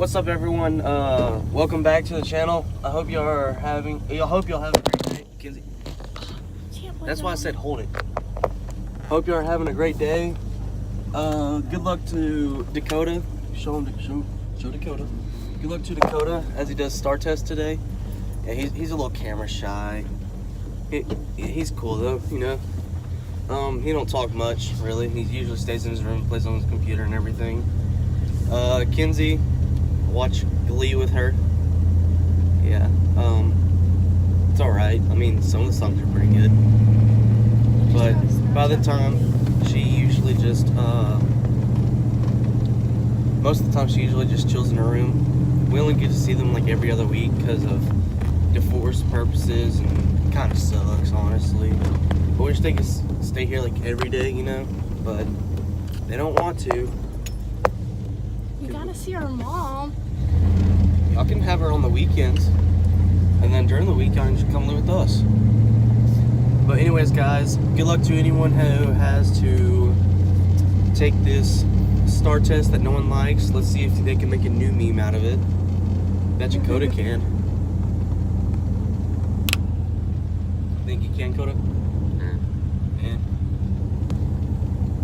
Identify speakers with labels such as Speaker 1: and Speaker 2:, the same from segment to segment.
Speaker 1: What's up, everyone? Welcome back to the channel. I hope y'all are having. Hope y'all have a great day. Kinsey. That's why I said hold it. Hope y'all are having a great day. Good luck to Dakota. Show Dakota. Good luck to Dakota as he does star test today. Yeah, he's a little camera shy. He's cool though, you know. He don't talk much really. He usually stays in his room, plays on his computer and everything. Kinsey, watch Glee with her. Yeah, it's alright. I mean, some of the songs are pretty good. But by the time, she usually just, most of the time she usually just chills in her room. We only get to see them like every other week because of divorce purposes, and it kind of sucks, honestly. I wish they could stay here like every day, you know, but they don't want to.
Speaker 2: You gotta see our mom.
Speaker 1: Y'all can have her on the weekends, and then during the week, y'all can just come live with us. But anyways, guys, good luck to anyone who has to take this star test that no one likes. Let's see if they can make a new meme out of it. Bet you Coda can. Think you can, Coda? Yeah.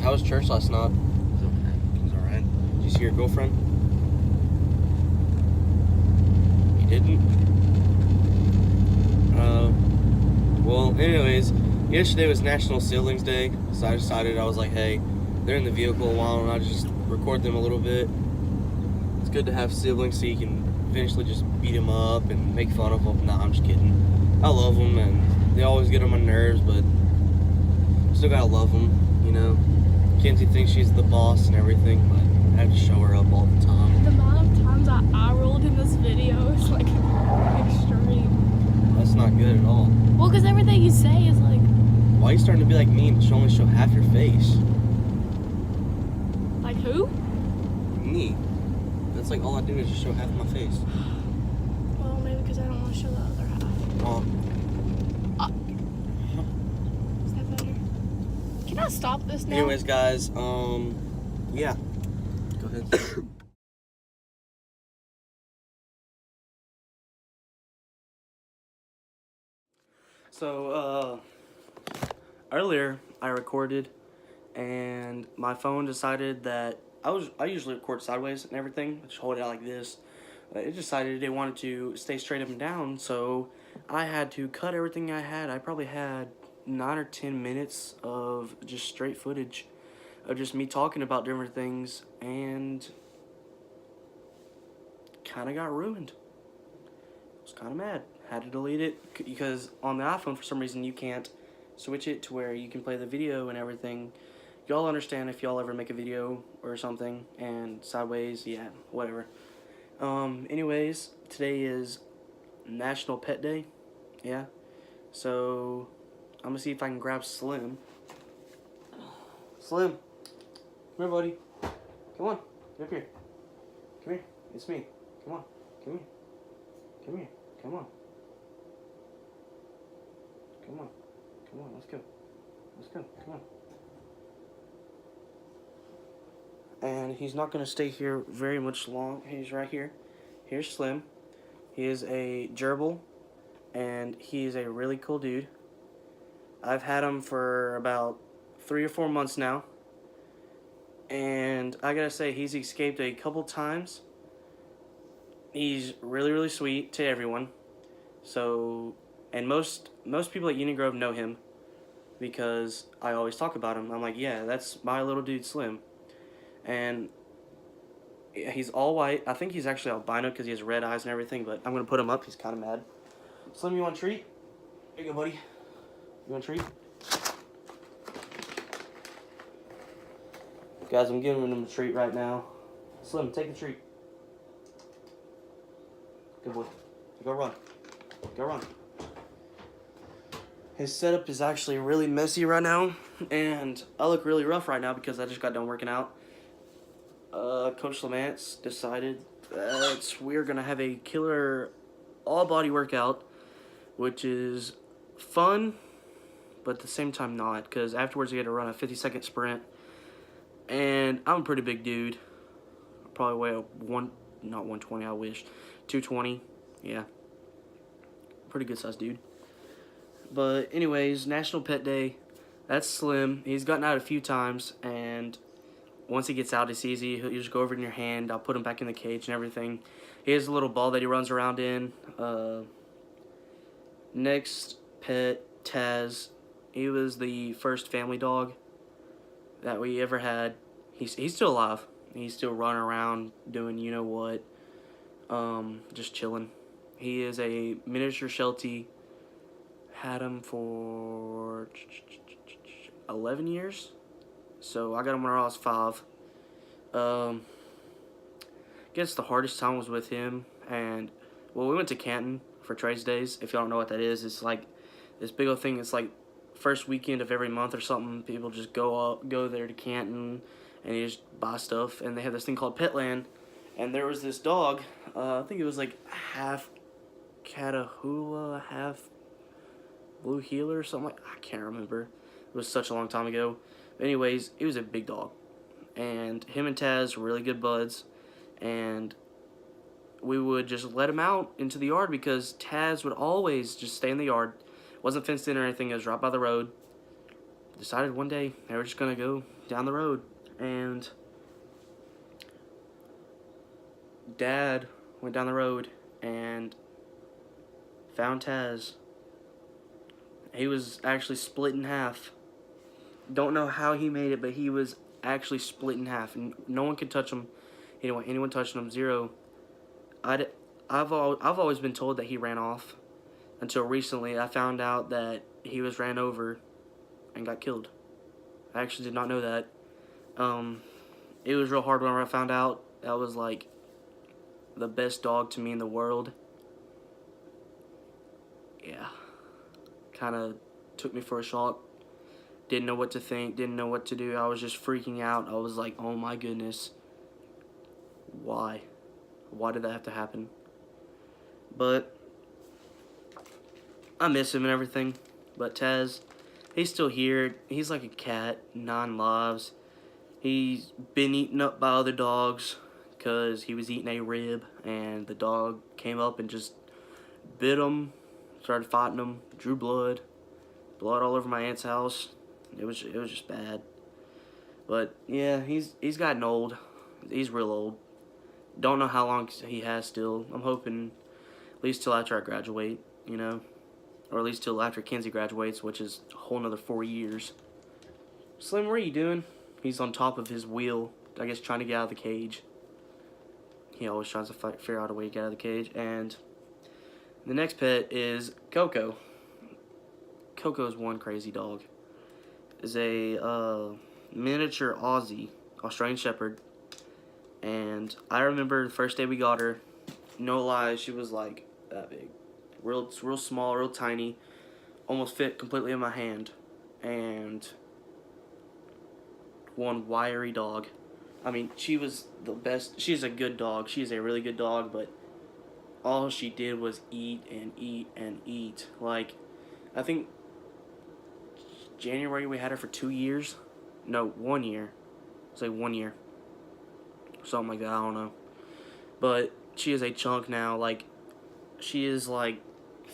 Speaker 1: How was church last night? It was alright. Did you see your girlfriend? You didn't? Well, anyways, yesterday was National Siblings Day, so I decided, I was like, hey, they're in the vehicle, why don't I just record them a little bit? It's good to have siblings so you can eventually just beat them up and make fun of them. Nah, I'm just kidding. I love them, and they always get on my nerves, but still gotta love them, you know. Kinsey thinks she's the boss and everything, but I have to show her up all the time.
Speaker 2: The amount of times I eye-rolled in this video is like extreme.
Speaker 1: That's not good at all.
Speaker 2: Well, because everything you say is like...
Speaker 1: Why are you starting to be like me and only show half your face?
Speaker 2: Like who?
Speaker 1: Me. That's like all I do is just show half my face.
Speaker 2: Well, maybe because I don't want to show the other half. Is that better? Can I stop this now?
Speaker 1: Anyways, guys, yeah. Go ahead. So, earlier I recorded, and my phone decided that I usually record sideways and everything, just hold it out like this. It decided it wanted to stay straight up and down, so I had to cut everything I had. I probably had 9 or 10 minutes of just straight footage of just me talking about different things, and kind of got ruined. I was kind of mad. Had to delete it because on the iPhone, for some reason, you can't switch it to where you can play the video and everything. Y'all understand if y'all ever make a video or something and sideways, yeah, whatever. Anyways, today is National Pet Day, yeah. So I'm gonna see if I can grab Slim. Slim, come here, buddy. Come on, get up here. Come here, it's me. Come on, come here. Come here, come on. Come on, come on, let's go. Let's go, come on. And he's not going to stay here very much long. He's right here. Here's Slim. He is a gerbil, and he is a really cool dude. I've had him for about 3 or 4 months now, and I gotta say, he's escaped a couple times. He's really, really sweet to everyone. So, and most people at Union Grove know him because I always talk about him. I'm like, yeah, that's my little dude Slim. And he's all white. I think he's actually albino because he has red eyes and everything, but I'm going to put him up. He's kind of mad. Slim, you want a treat? Here you go, buddy. You want a treat? Guys, I'm giving him a treat right now. Slim, take the treat. Good boy. Go run. Go run. His setup is actually really messy right now, and I look really rough right now because I just got done working out. Coach Lamance decided that we're going to have a killer all-body workout, which is fun, but at the same time not, because afterwards you had to run a 50-second sprint, and I'm a pretty big dude. I probably weigh
Speaker 3: not 120, I wish. 220, yeah. Pretty good sized dude. But anyways, National Pet Day. That's Slim. He's gotten out a few times, and once he gets out, it's easy. He'll just go over in your hand. I'll put him back in the cage and everything. He has a little ball that he runs around in. Next pet, Taz. He was the first family dog that we ever had. He's still alive. He's still running around doing you know what. Just chilling. He is a miniature Sheltie. Had him for 11 years. So I got him when I was 5. Guess the hardest time was with him. And, well, we went to Canton for Trades Days. If y'all don't know what that is, it's like this big old thing. It's like first weekend of every month or something. People just go there to Canton and you just buy stuff. And they have this thing called Petland. And there was this dog, I think it was like half Catahoula, half Blue Heeler or something like I can't remember. It was such a long time ago. But anyways, he was a big dog. And him and Taz were really good buds. And we would just let him out into the yard because Taz would always just stay in the yard. Wasn't fenced in or anything. It was right by the road. Decided one day they were just going to go down the road. And Dad went down the road and found Taz. He was actually split in half. Don't know how he made it, but he was actually split in half, and no one could touch him. Anyone touching him, zero. I've always been told that he ran off, until recently I found out that he was ran over and got killed. I actually did not know that. It was real hard when I found out. That was like the best dog to me in the world. Yeah. Kind of took me for a shock. Didn't know what to think, didn't know what to do. I was just freaking out. I was like, oh my goodness. Why? Why did that have to happen? But I miss him and everything. But Taz, he's still here. He's like a cat, 9 lives. He's been eaten up by other dogs because he was eating a rib, and the dog came up and just bit him, started fighting him, drew blood all over my aunt's house. It was just bad. But yeah, he's gotten old. He's real old. Don't know how long he has still. I'm hoping at least till after I graduate, you know, or at least till after Kenzie graduates, which is a whole nother 4 years. Slim, what are you doing? He's on top of his wheel, I guess, trying to get out of the cage. He always tries to figure out a way to get out of the cage. And the next pet is Coco. Coco's one crazy dog. Is a miniature Aussie, Australian Shepherd. And I remember the first day we got her, no lie, she was like that big. Real small, real tiny. Almost fit completely in my hand. And one wiry dog. I mean, she was the best. She's a good dog. She's a really good dog, but all she did was eat and eat and eat. Like, I think January we had her for 2 years. No, 1 year. It's like 1 year. Something like that, I don't know. But she is a chunk now. Like, she is like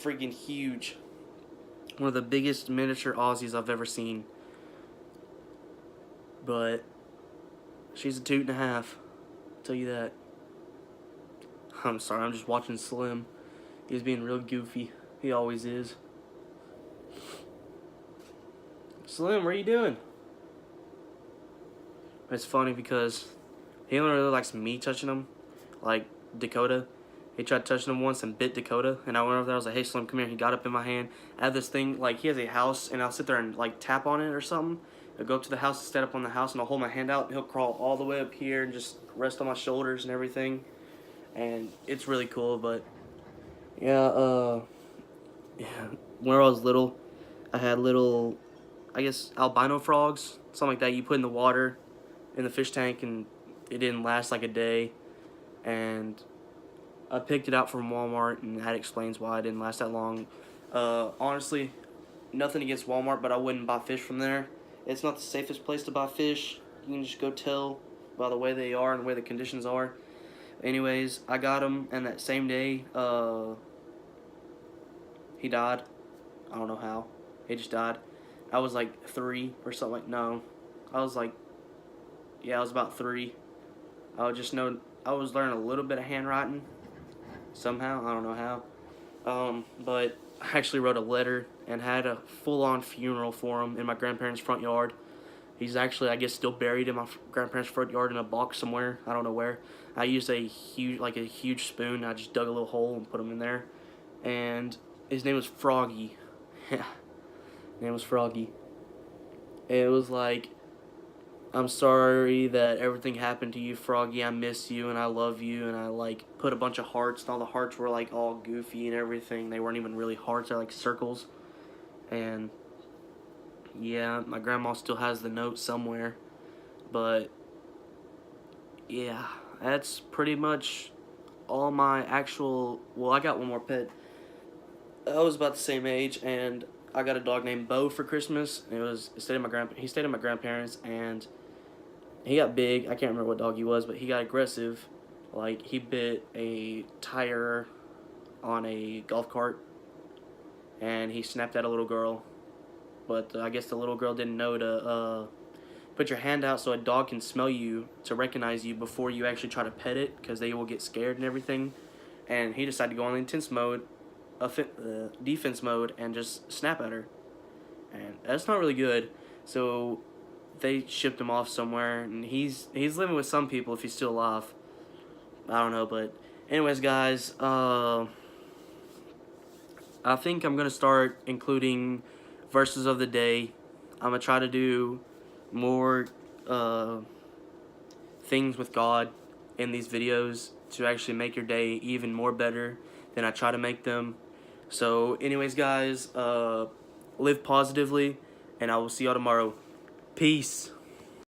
Speaker 3: freaking huge. One of the biggest miniature Aussies I've ever seen. But she's a 2.5. I'll tell you that. I'm sorry, I'm just watching Slim. He's being real goofy. He always is. Slim, what are you doing? It's funny because he only really likes me touching him. Like Dakota. He tried touching him once and bit Dakota. And I went over there, I was like, hey Slim, come here. He got up in my hand. I have this thing, like he has a house, and I'll sit there and like tap on it or something. I'll go up to the house, stand up on the house, and I'll hold my hand out, and he'll crawl all the way up here and just rest on my shoulders and everything. And it's really cool, but yeah, when I was little, I had little, I guess, albino frogs, something like that you put in the water in the fish tank, and it didn't last like a day. And I picked it out from Walmart, and that explains why it didn't last that long. Honestly, nothing against Walmart, but I wouldn't buy fish from there. It's not the safest place to buy fish. You can just go tell by the way they are and the way the conditions are. anyways, I got him, and that same day, he died. I don't know how. He just died. I was like 3 or something. Like, no, I was like, yeah, I was about 3. I was learning a little bit of handwriting somehow. I don't know how. But I actually wrote a letter and had a full-on funeral for him in my grandparents' front yard. He's actually, I guess, still buried in my grandparents' front yard in a box somewhere. I don't know where. I used a huge spoon. I just dug a little hole and put him in there. And his name was Froggy. Yeah, his name was Froggy. It was like, I'm sorry that everything happened to you, Froggy. I miss you and I love you. And I like put a bunch of hearts, and all the hearts were like all goofy and everything. They weren't even really hearts. They're like circles. And yeah, my grandma still has the note somewhere. But yeah, that's pretty much all my actual. Well, I got one more pet. I was about the same age, and I got a dog named Bo for Christmas. He stayed at my grandparents, and he got big. I can't remember what dog he was, but he got aggressive. Like, he bit a tire on a golf cart, and he snapped at a little girl. But I guess the little girl didn't know to put your hand out so a dog can smell you to recognize you before you actually try to pet it, because they will get scared and everything. And he decided to go on intense mode, defense mode, and just snap at her. And that's not really good. So they shipped him off somewhere, and he's living with some people if he's still alive. I don't know, but anyways, guys, I think I'm gonna start including verses of the day. I'm gonna try to do more things with God in these videos to actually make your day even more better than I try to make them. So anyways, guys, live positively, and I will see y'all tomorrow. Peace.